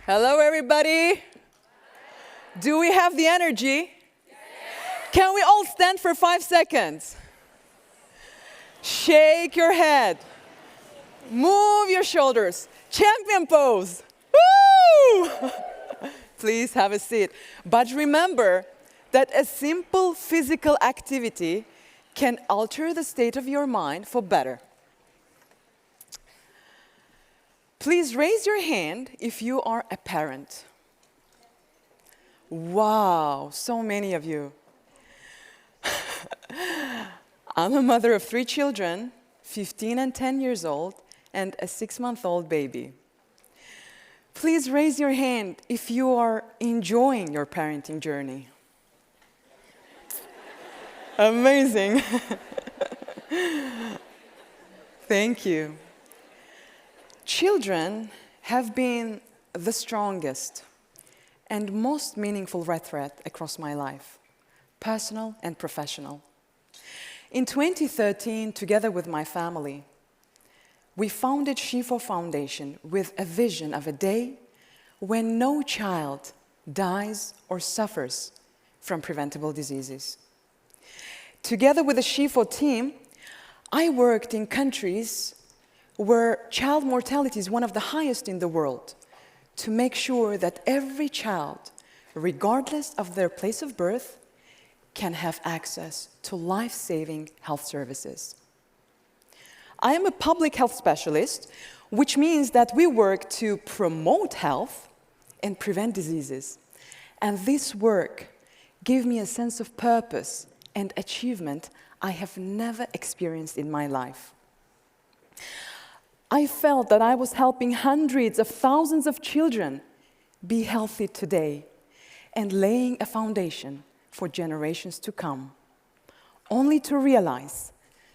Hello, everybody. Do we have the energy? Can we all stand for 5 seconds? Shake your head. Move your shoulders. Champion pose. Woo! Please have a seat. But remember that a simple physical activity can alter the state of your mind for better. Please raise your hand if you are a parent. Wow, so many of you. I'm a mother of 3 children, 15 and 10 years old, and a 6-month-old baby. Please raise your hand if you are enjoying your parenting journey. Amazing. Thank you. Children have been the strongest and most meaningful red thread across my life, personal and professional. In 2013, together with my family, we founded Shifo Foundation with a vision of a day when no child dies or suffers from preventable diseases. Together with the Shifo team, I worked in countries where child mortality is one of the highest in the world, to make sure that every child, regardless of their place of birth, can have access to life-saving health services. I am a public health specialist, which means that we work to promote health and prevent diseases. And this work gave me a sense of purpose and achievement I have never experienced in my life. I felt that I was helping hundreds of thousands of children be healthy today and laying a foundation for generations to come, only to realize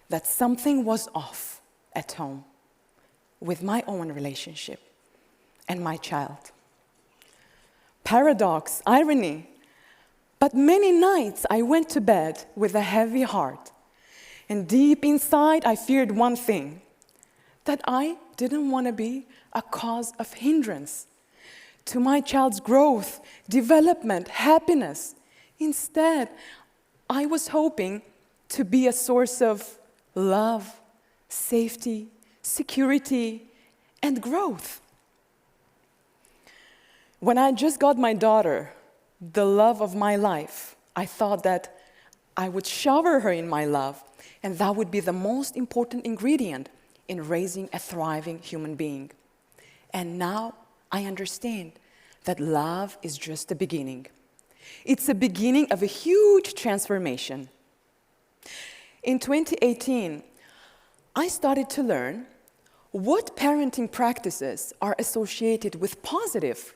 that something was off at home with my own relationship and my child. Paradox, irony, but many nights I went to bed with a heavy heart, and deep inside I feared one thing, that I didn't want to be a cause of hindrance to my child's growth, development, happiness. Instead, I was hoping to be a source of love, safety, security, and growth. When I just got my daughter, the love of my life, I thought that I would shower her in my love, and that would be the most important ingredient in raising a thriving human being. And now I understand that love is just the beginning. It's the beginning of a huge transformation. In 2018, I started to learn what parenting practices are associated with positive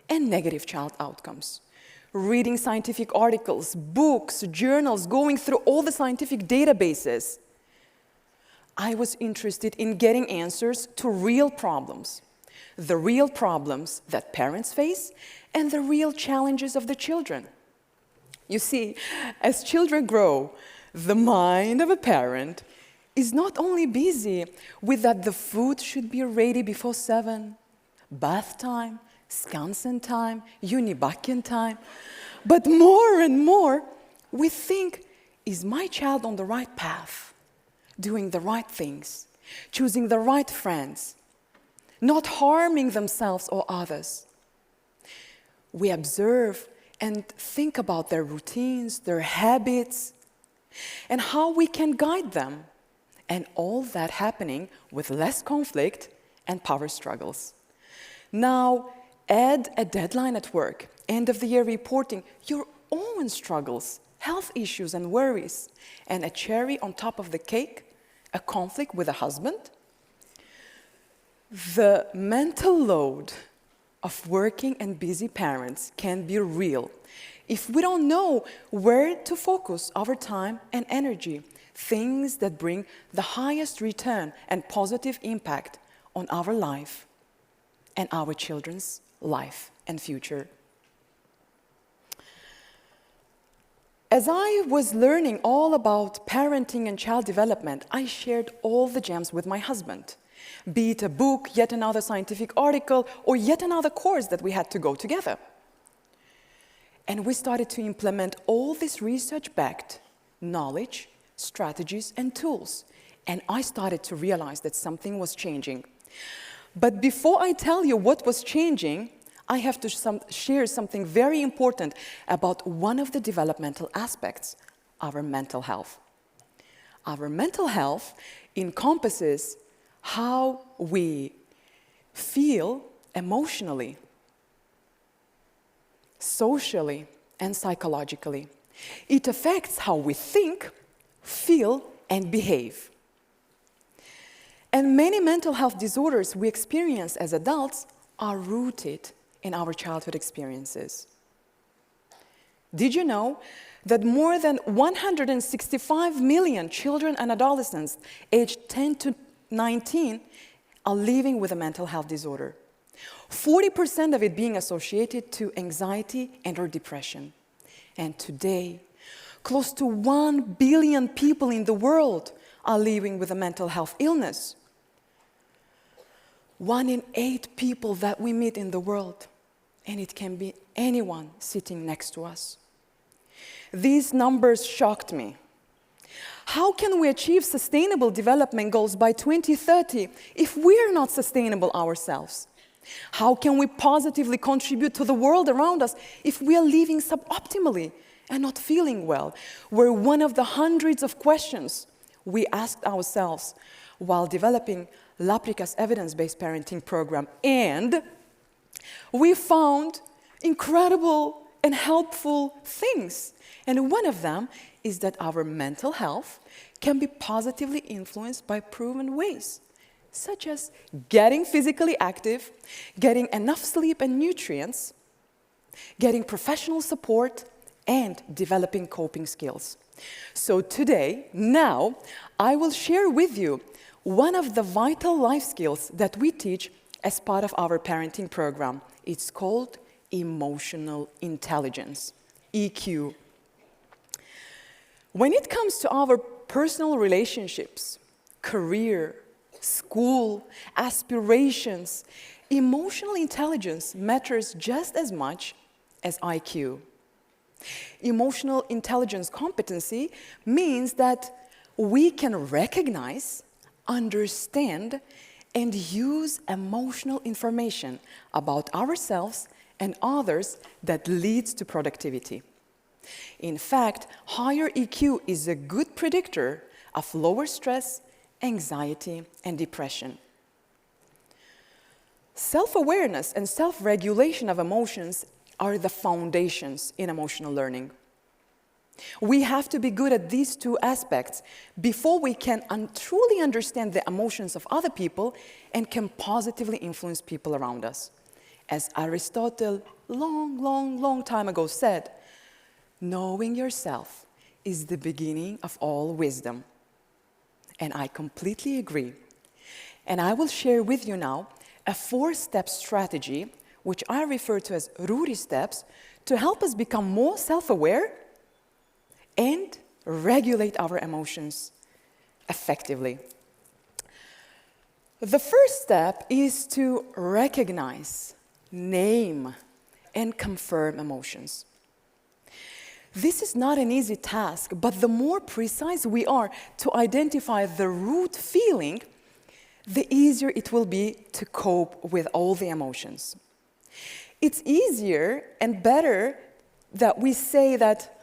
and negative child outcomes. Reading scientific articles, books, journals, going through all the scientific databases, I was interested in getting answers to real problems, the real problems that parents face and the real challenges of the children. You see, as children grow, the mind of a parent is not only busy with that the food should be ready before 7, bath time, skansen time, unibakken time, but more and more we think, is my child on the right path? Doing the right things, choosing the right friends, not harming themselves or others. We observe and think about their routines, their habits, and how we can guide them, and all that happening with less conflict and power struggles. Now, add a deadline at work, end of the year reporting, your own struggles, health issues and worries, and a cherry on top of the cake, a conflict with a husband. The mental load of working and busy parents can be real if we don't know where to focus our time and energy, things that bring the highest return and positive impact on our life and our children's life and future. As I was learning all about parenting and child development, I shared all the gems with my husband. be it a book, yet another scientific article, or yet another course that we had to go together. And we started to implement all this research-backed knowledge, strategies, and tools. And I started to realize that something was changing. But before I tell you what was changing, I have to share something very important about one of the developmental aspects, our mental health. Our mental health encompasses how we feel emotionally, socially, and psychologically. It affects how we think, feel, and behave. And many mental health disorders we experience as adults are rooted in our childhood experiences. Did you know that more than 165 million children and adolescents aged 10 to 19 are living with a mental health disorder? 40% of it being associated to anxiety and/or depression. And today, close to 1 billion people in the world are living with a mental health illness. 1 in 8 people that we meet in the world, and it can be anyone sitting next to us. These numbers shocked me. How can we achieve sustainable development goals by 2030 if we're not sustainable ourselves? How can we positively contribute to the world around us if we are living suboptimally and not feeling well? Were one of the hundreds of questions we asked ourselves while developing L'Aprica's evidence-based parenting program. And we found incredible and helpful things. And one of them is that our mental health can be positively influenced by proven ways, such as getting physically active, getting enough sleep and nutrients, getting professional support, and developing coping skills. So today, now, I will share with you one of the vital life skills that we teach as part of our parenting program. It's called emotional intelligence, EQ. When it comes to our personal relationships, career, school, aspirations, emotional intelligence matters just as much as IQ. Emotional intelligence competency means that we can recognize, understand, and use emotional information about ourselves and others that leads to productivity. In fact, higher EQ is a good predictor of lower stress, anxiety, and depression. Self-awareness and self-regulation of emotions are the foundations in emotional learning. We have to be good at these two aspects before we can truly understand the emotions of other people and can positively influence people around us. As Aristotle long time ago said, knowing yourself is the beginning of all wisdom. And I completely agree. And I will share with you now a 4-step strategy, which I refer to as Ruri steps, to help us become more self-aware and regulate our emotions effectively. The first step is to recognize, name, and confirm emotions. This is not an easy task, but the more precise we are to identify the root feeling, the easier it will be to cope with all the emotions. It's easier and better that we say that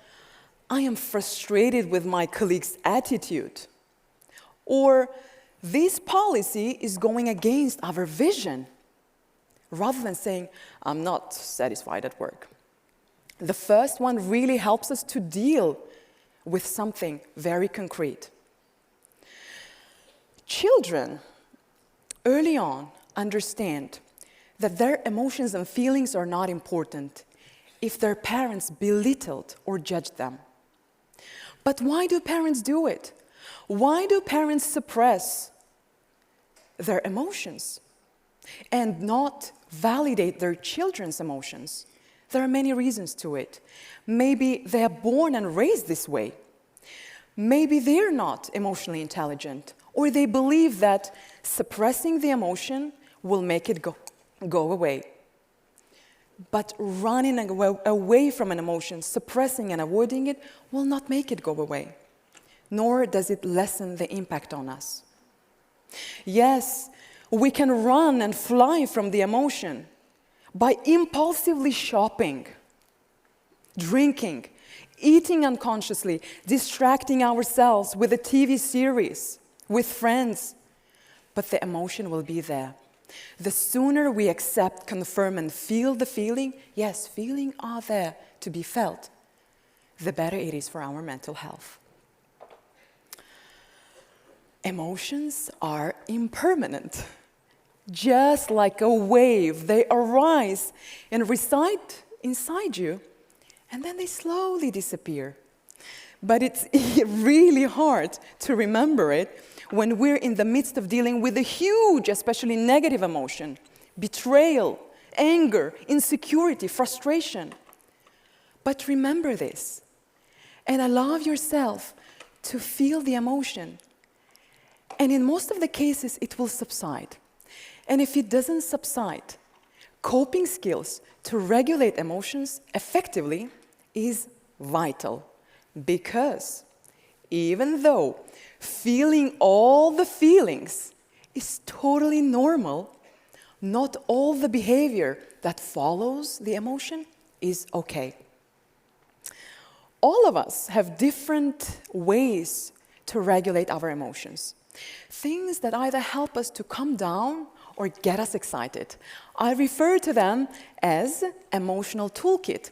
I am frustrated with my colleague's attitude, or this policy is going against our vision, rather than saying I'm not satisfied at work. The first one really helps us to deal with something very concrete. Children early on understand that their emotions and feelings are not important if their parents belittled or judged them. But why do parents do it? Why do parents suppress their emotions and not validate their children's emotions? There are many reasons to it. Maybe they are born and raised this way. Maybe they're not emotionally intelligent, or they believe that suppressing the emotion will make it go away. But running away from an emotion, suppressing and avoiding it, will not make it go away, nor does it lessen the impact on us. Yes, we can run and fly from the emotion by impulsively shopping, drinking, eating unconsciously, distracting ourselves with a TV series, with friends. But the emotion will be there. The sooner we accept, confirm, and feel the feeling, yes, feelings are there to be felt, the better it is for our mental health. Emotions are impermanent. Just like a wave, they arise and reside inside you, and then they slowly disappear. But it's really hard to remember it when we're in the midst of dealing with a huge, especially negative emotion, betrayal, anger, insecurity, frustration. But remember this, and allow yourself to feel the emotion. And in most of the cases, it will subside. And if it doesn't subside, coping skills to regulate emotions effectively is vital. Because even though feeling all the feelings is totally normal, not all the behavior that follows the emotion is okay. All of us have different ways to regulate our emotions. Things that either help us to calm down or get us excited. I refer to them as emotional toolkit.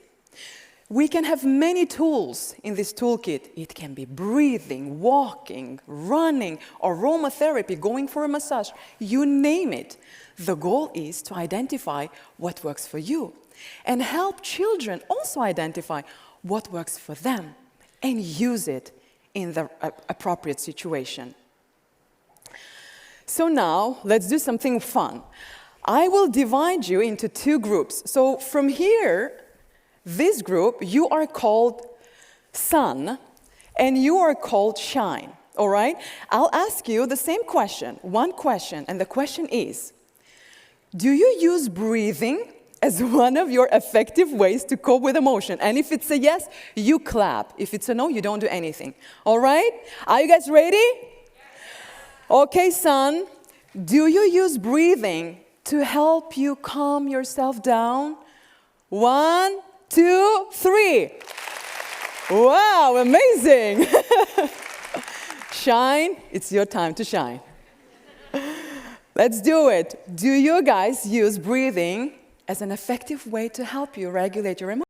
We can have many tools in this toolkit. It can be breathing, walking, running, aromatherapy, going for a massage, you name it. The goal is to identify what works for you and help children also identify what works for them and use it in the appropriate situation. So now, let's do something fun. I will divide you into two groups. So from here, this group, you are called sun, and you are called shine, all right? I'll ask you the same question, one question, and the question is, do you use breathing as one of your effective ways to cope with emotion? And if it's a yes, you clap. If it's a no, you don't do anything, all right? Are you guys ready? Okay, son, do you use breathing to help you calm yourself down? 1, 2, 3. Wow, amazing. Shine, it's your time to shine. Let's do it. Do you guys use breathing as an effective way to help you regulate your emotions?